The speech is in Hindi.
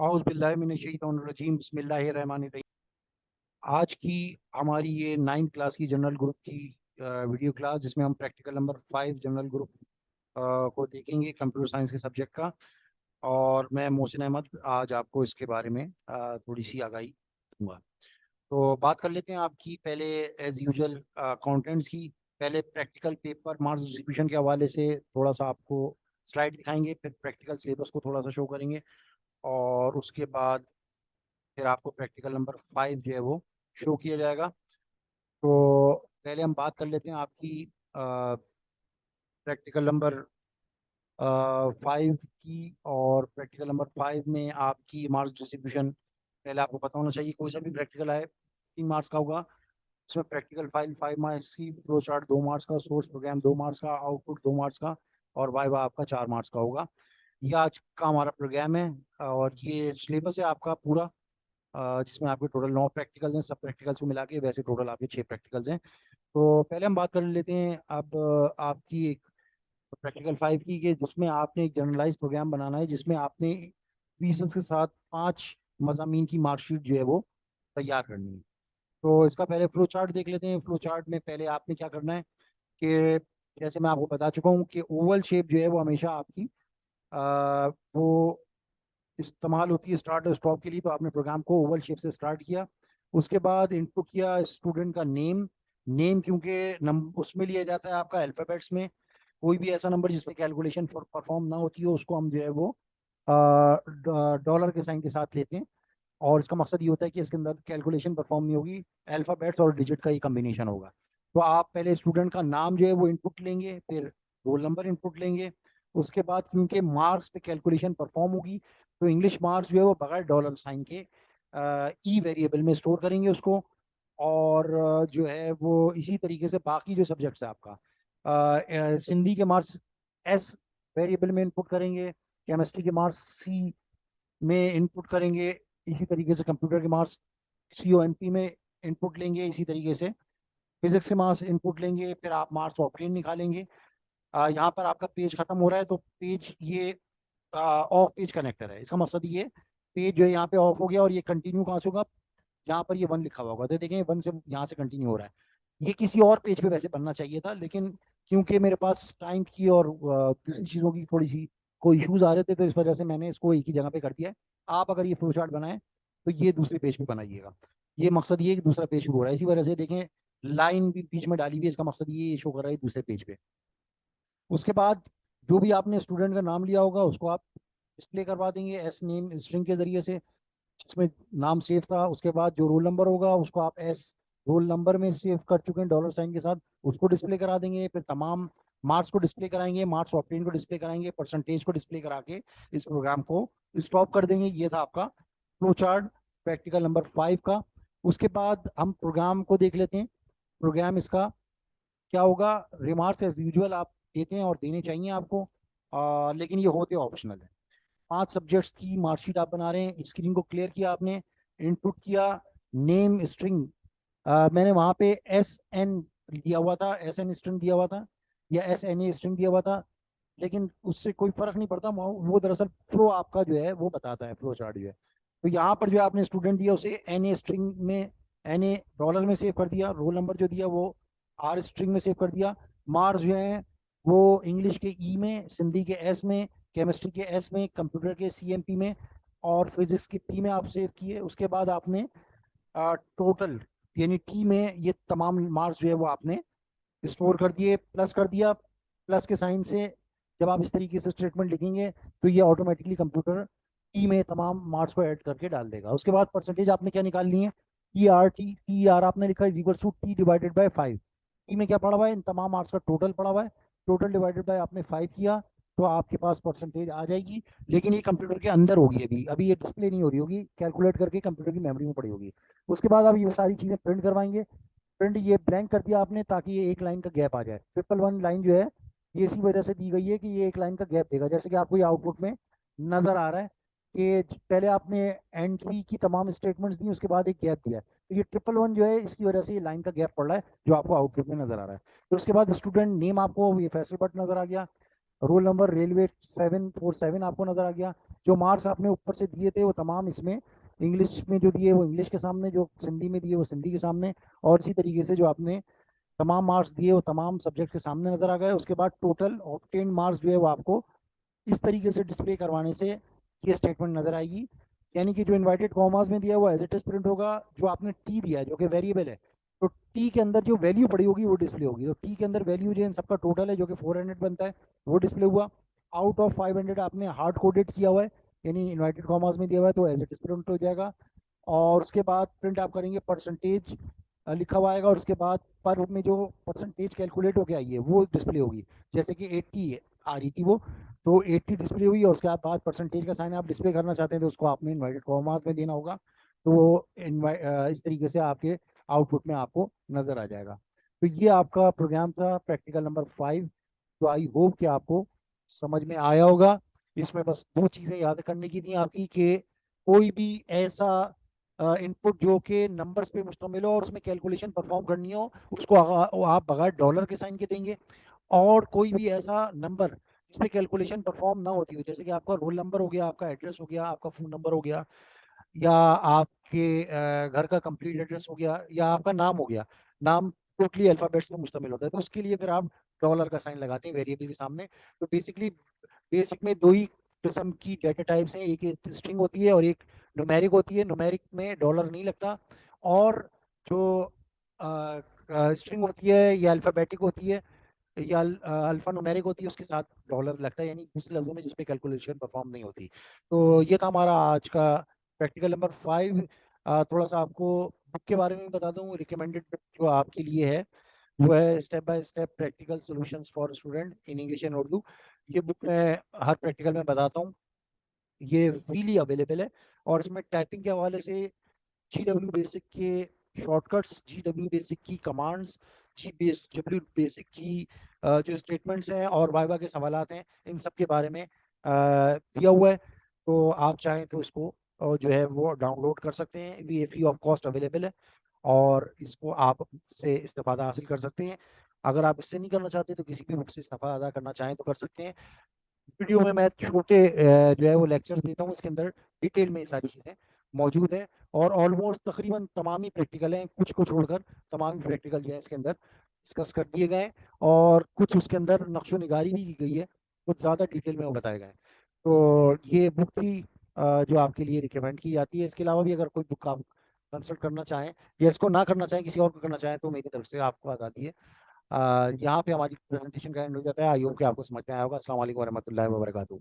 औज़ु बिल्लाहि मिनश्शैतानिर्रजीम बिस्मिल्लाहिर्रहमानिर्रहीम। आज की हमारी ये 9th क्लास की जनरल ग्रुप की वीडियो क्लास, जिसमें हम प्रैक्टिकल नंबर 5 जनरल ग्रुप को देखेंगे, कंप्यूटर साइंस के सब्जेक्ट का। और मैं मोहसिन अहमद आज आपको इसके बारे में थोड़ी सी आगाही दूंगा। तो बात कर लेते हैं आपकी पहले एज यूजुअल कंटेंट्स की। पहले प्रैक्टिकल पेपर मार्क्स डिस्ट्रीब्यूशन के हवाले से थोड़ा सा आपको स्लाइड दिखाएंगे, फिर प्रैक्टिकल सिलेबस को थोड़ा सा शो करेंगे, और उसके बाद फिर आपको प्रैक्टिकल नंबर 5 जो है वो शो किया जाएगा। तो पहले हम बात कर लेते हैं आपकी प्रैक्टिकल नंबर 5 की। और प्रैक्टिकल नंबर 5 में आपकी मार्क्स डिस्ट्रीब्यूशन पहले आपको पता होना चाहिए। कोई सा भी प्रैक्टिकल है 3 मार्क्स का होगा। इसमें प्रैक्टिकल फाइल 5 मार्क्स की, फ्लो चार्ट 2 मार्क्स का, सोर्स प्रोग्राम 2 मार्क्स का, आउटपुट 2 मार्क्स का, और वाइवा आपका 4 मार्क्स का होगा। ये आज का हमारा प्रोग्राम है, और ये सिलेबस है आपका पूरा, जिसमें आपके टोटल 9 प्रैक्टिकल्स हैं। सब प्रैक्टिकल्स को मिला के वैसे टोटल आपके 6 प्रैक्टिकल्स हैं। तो पहले हम बात कर लेते हैं अब आपकी एक प्रैक्टिकल 5 की, कि जिसमें आपने एक जनरलाइज प्रोग्राम बनाना है, जिसमें आपने रीजंस के साथ 5 मज़ामीन की मार्कशीट जो है वो तैयार करनी है। तो इसका पहले फ्लो चार्ट देख लेते हैं। फ्लो चार्ट में पहले आपने क्या करना है कि जैसे मैं आपको बता चुका हूँ कि ओवल शेप जो है वो हमेशा आपकी वो इस्तेमाल होती है स्टार्ट और स्टॉप के लिए। तो आपने प्रोग्राम को ओवल शेप से स्टार्ट किया, उसके बाद इनपुट किया स्टूडेंट का नेम। नेम क्योंकि उसमें लिया जाता है आपका अल्फ़ाबेट्स में। कोई भी ऐसा नंबर जिसमें कैलकुलेशन परफॉर्म ना होती हो, उसको हम जो है वो डॉलर के साइन के साथ लेते हैं। और इसका मकसद ये होता है कि इसके अंदर कैलकुलेशन परफॉर्म नहीं होगी, अल्फ़ाबेट्स और डिजिट का ही कम्बिनेशन होगा। तो आप पहले स्टूडेंट का नाम जो है वो इनपुट लेंगे, फिर रोल नंबर इनपुट लेंगे। उसके बाद क्योंकि मार्क्स पे कैलकुलेशन परफॉर्म होगी, तो इंग्लिश मार्क्स जो है वो बगैर डॉलर साइन के ई वेरिएबल में स्टोर करेंगे उसको। और जो है वो इसी तरीके से बाकी जो सब्जेक्ट्स है आपका, सिंधी के मार्क्स एस वेरिएबल में इनपुट करेंगे, केमिस्ट्री के मार्क्स सी में इनपुट करेंगे, इसी तरीके से कंप्यूटर के मार्क्स COMP में इनपुट लेंगे, इसी तरीके से फिजिक्स से मार्क्स इनपुट लेंगे, फिर आप मार्क्स ऑप्टेन निकालेंगे। यहाँ पर आपका पेज खत्म हो रहा है, तो पेज ये ऑफ पेज कनेक्टर है। इसका मकसद ये पेज जो है यहाँ पे ऑफ हो गया, और ये कंटिन्यू कहाँ से होगा, जहाँ पर ये 1 लिखा हुआ होगा। तो देखें 1 से यहाँ से कंटिन्यू हो रहा है। ये किसी और पेज पे वैसे बनना चाहिए था, लेकिन क्योंकि मेरे पास टाइम की और दूसरी चीज़ों की थोड़ी सी कोई इश्यूज आ रहे थे, तो इस वजह से मैंने इसको एक ही जगह पे कर दिया है। आप अगर ये फ्लो चार्ट बनाएं तो ये दूसरे पेज पे बनाइएगा। ये मकसद ये है कि दूसरा पेज शुरू हो रहा है, इसी वजह से देखें लाइन भी बीच में डाली हुई है। इसका मकसद ये शो कर रहा है दूसरे पेज पे। उसके बाद जो भी आपने स्टूडेंट का नाम लिया होगा उसको आप डिस्प्ले करवा देंगे एस नेम स्ट्रिंग के जरिए से, जिसमें नाम सेव था। उसके बाद जो रोल नंबर होगा उसको आप एस रोल नंबर में सेव कर चुके हैं डॉलर साइन के साथ, उसको डिस्प्ले करा देंगे। फिर तमाम मार्क्स को डिस्प्ले कराएंगे, मार्क्स ऑप्टेन को डिस्प्ले कराएंगे, परसेंटेज को डिस्प्ले करा के इस प्रोग्राम को स्टॉप कर देंगे। ये था आपका फ्लो चार्ट प्रैक्टिकल नंबर 5 का। उसके बाद हम प्रोग्राम को देख लेते हैं। प्रोग्राम इसका क्या होगा, रिमार्क्स एज यूजुअल आप देते हैं और देने चाहिए आपको, लेकिन ये होते ऑप्शनल है। 5 सब्जेक्ट्स की मार्कशीट आप बना रहे हैं, स्क्रीन को क्लियर किया आपने, इनपुट किया नेम स्ट्रिंग। मैंने वहाँ पे SN दिया हुआ था, SN स्ट्रिंग दिया हुआ था, या SNA स्ट्रिंग दिया हुआ था, लेकिन उससे कोई फर्क नहीं पड़ता। वो दरअसल फ्लो आपका जो है वो बताता है, फ्लो चार्ट जो है। तो यहाँ पर जो आपने स्टूडेंट दिया उसे NA स्ट्रिंग में, NA डॉलर में सेव कर दिया। रोल नंबर जो दिया वो R स्ट्रिंग में सेव कर दिया। मार्क्स जो है वो इंग्लिश के E में, सिंधी के S में, केमिस्ट्री के S में, कंप्यूटर के CMP में, और फिजिक्स के P में आप सेव किए। उसके बाद आपने टोटल यानी T में ये तमाम मार्क्स जो है वो आपने स्टोर कर दिए, प्लस कर दिया। प्लस के साइन से जब आप इस तरीके से स्टेटमेंट लिखेंगे तो ये ऑटोमेटिकली कंप्यूटर T में तमाम मार्क्स को ऐड करके डाल देगा। उसके बाद परसेंटेज आपने क्या निकालनी है, TR आपने लिखा है equal to T divided by 5। T में क्या पड़ा हुआ है, इन तमाम मार्क्स का टोटल पड़ा हुआ है, टोटल डिवाइडेड बाय आपने 5 किया, तो आपके पास परसेंटेज आ जाएगी। लेकिन ये कंप्यूटर के अंदर होगी, अभी अभी ये डिस्प्ले नहीं हो रही होगी, कैलकुलेट करके कंप्यूटर की मेमोरी में पड़ी होगी। उसके बाद आप ये सारी चीज़ें प्रिंट करवाएंगे। प्रिंट ये ब्लैंक कर दिया आपने ताकि ये एक लाइन का गैप आ जाए। 111 लाइन जो है ये इसी वजह से दी गई है कि ये एक लाइन का गैप देगा, जैसे कि आपको ये आउटपुट में नजर आ रहा है कि पहले आपने एंट्री की तमाम स्टेटमेंट्स दी, उसके बाद एक गैप दिया है। तो ये 111 जो है इसकी वजह से ये लाइन का गैप पड़ रहा है, जो आपको आउटपुट में नजर आ रहा है। तो उसके बाद स्टूडेंट नेम आपको ये फैसल बट नजर आ गया, रोल नंबर रेलवे 747 आपको नजर आ गया, जो मार्क्स आपने ऊपर से दिए थे वो तमाम इसमें इंग्लिश में जो दिए वो इंग्लिश के सामने, जो सिंधी में दिए वो सिंधी के सामने, और इसी तरीके से जो आपने तमाम मार्क्स दिए वो तमाम सब्जेक्ट के सामने नजर आ गए। उसके बाद टोटल ऑब्टेन मार्क्स जो है वो आपको इस तरीके से डिस्प्ले करवाने से ये स्टेटमेंट नजर आएगी। यानी कि जो इन्वर्टेड कॉमास में दिया हुआ एज इट इज प्रिंट होगा, जो आपने टी दिया है जो कि वेरिएबल है, तो टी के अंदर जो वैल्यू पड़ी होगी वो डिस्प्ले होगी। तो टी के अंदर वैल्यू जो है इन सबका टोटल है जो कि 400 बनता है, वो डिस्प्ले हुआ। आउट ऑफ 500 आपने हार्ड कोडेड किया हुआ है, यानी इन्वर्टेड कॉमास में दिया हुआ है, तो एज इट इज प्रिंट हो जाएगा। और उसके बाद प्रिंट आप करेंगे परसेंटेज लिखा हुआ आएगा, और उसके बाद पर में जो परसेंटेज कैलकुलेट होके आई है वो डिस्प्ले होगी। जैसे कि 80 आ रही थी वो, तो 80 डिस्प्ले हुई, और उसके बाद परसेंटेज का साइन आप डिस्प्ले करना चाहते हैं तो उसको आपने इन्वर्टेड कॉमास में देना होगा। तो वो इस तरीके से आपके आउटपुट में आपको नजर आ जाएगा। तो ये आपका प्रोग्राम था प्रैक्टिकल नंबर 5। तो आई होप कि आपको समझ में आया होगा। इसमें बस दो चीज़ें याद करने की थी आपकी, कि कोई भी ऐसा इनपुट जो कि नंबर्स पे मुश्तमिल हो और उसमें कैलकुलेशन परफॉर्म करनी हो, उसको आप बगैर डॉलर के साइन के देंगे। और कोई भी ऐसा नंबर जिसमें कैलकुलेशन परफॉर्म ना होती हो, जैसे कि आपका रोल नंबर हो गया, आपका एड्रेस हो गया, आपका फ़ोन नंबर हो गया, या आपके घर का कंप्लीट एड्रेस हो गया, या आपका नाम हो गया, नाम टोटली अल्फ़ाबेट्स पे मुश्तमिल होता है, तो उसके लिए फिर आप डॉलर का साइन लगाते हैं वेरिएबल के सामने। तो बेसिकली बेसिक में दो ही किस्म की डेटा टाइप्स हैं, एक स्ट्रिंग होती है और एक न्यूमेरिक होती है। न्यूमेरिक में डॉलर नहीं लगता, और जो स्ट्रिंग होती है या अल्फ़ाबेटिक होती है या अल्फा न्यूमेरिक होती है, उसके साथ डॉलर लगता है, यानी दूसरे लफ्जों में जिसपे कैलकुलेशन परफॉर्म नहीं होती। तो ये था हमारा आज का प्रैक्टिकल नंबर 5। थोड़ा सा आपको बुक के बारे में बता दूं। रिकमेंडेड बुक जो आपके लिए है वो है step by step practical solutions for student in English and Urdu. ये बुक मैं हर प्रैक्टिकल में बताता हूँ, ये फ्रीली अवेलेबल है। और इसमें टाइपिंग के हवाले से GW बेसिक के शॉर्टकट्स, GW बेसिक की कमांड्स, GW बेसिक की जो स्टेटमेंट्स हैं और वाइवा के सवालात हैं, इन सब के बारे में दिया हुआ है। तो आप चाहें तो इसको जो है वो डाउनलोड कर सकते हैं, ये फ्री ऑफ कॉस्ट अवेलेबल है, और इसको आप से इस्तेफादा हासिल कर सकते हैं। अगर आप इससे नहीं करना चाहते तो किसी भी बुक से इस्तेफादा करना चाहें तो कर सकते हैं। वीडियो में मैं छोटे जो है वो लेक्चर्स देता हूँ, इसके अंदर डिटेल में ये सारी चीज़ें मौजूद हैं। और ऑलमोस्ट तकरीबन तमाम ही प्रैक्टिकल हैं, कुछ को छोड़कर तमाम ही प्रैक्टिकल जो है इसके अंदर डिस्कस कर दिए गए हैं, और कुछ उसके अंदर नक्शो निगारी भी की गई है, कुछ ज़्यादा डिटेल में वो बताए गए हैं। तो ये बुक भी जो आपके लिए रिकमेंड की जाती है। इसके अलावा भी अगर कोई बुक आप कंसल्ट करना चाहें या इसको ना करना चाहें, किसी और को करना चाहें, तो मेरी तरफ से आपको बता दिए। यहाँ पे हमारी प्रेजेंटेशन का एंड हो जाता है। आई होप कि आपको समझ में आया होगा। अस्सलाम वालेकुम वरहमतुल्लाहि वबरकातुहू।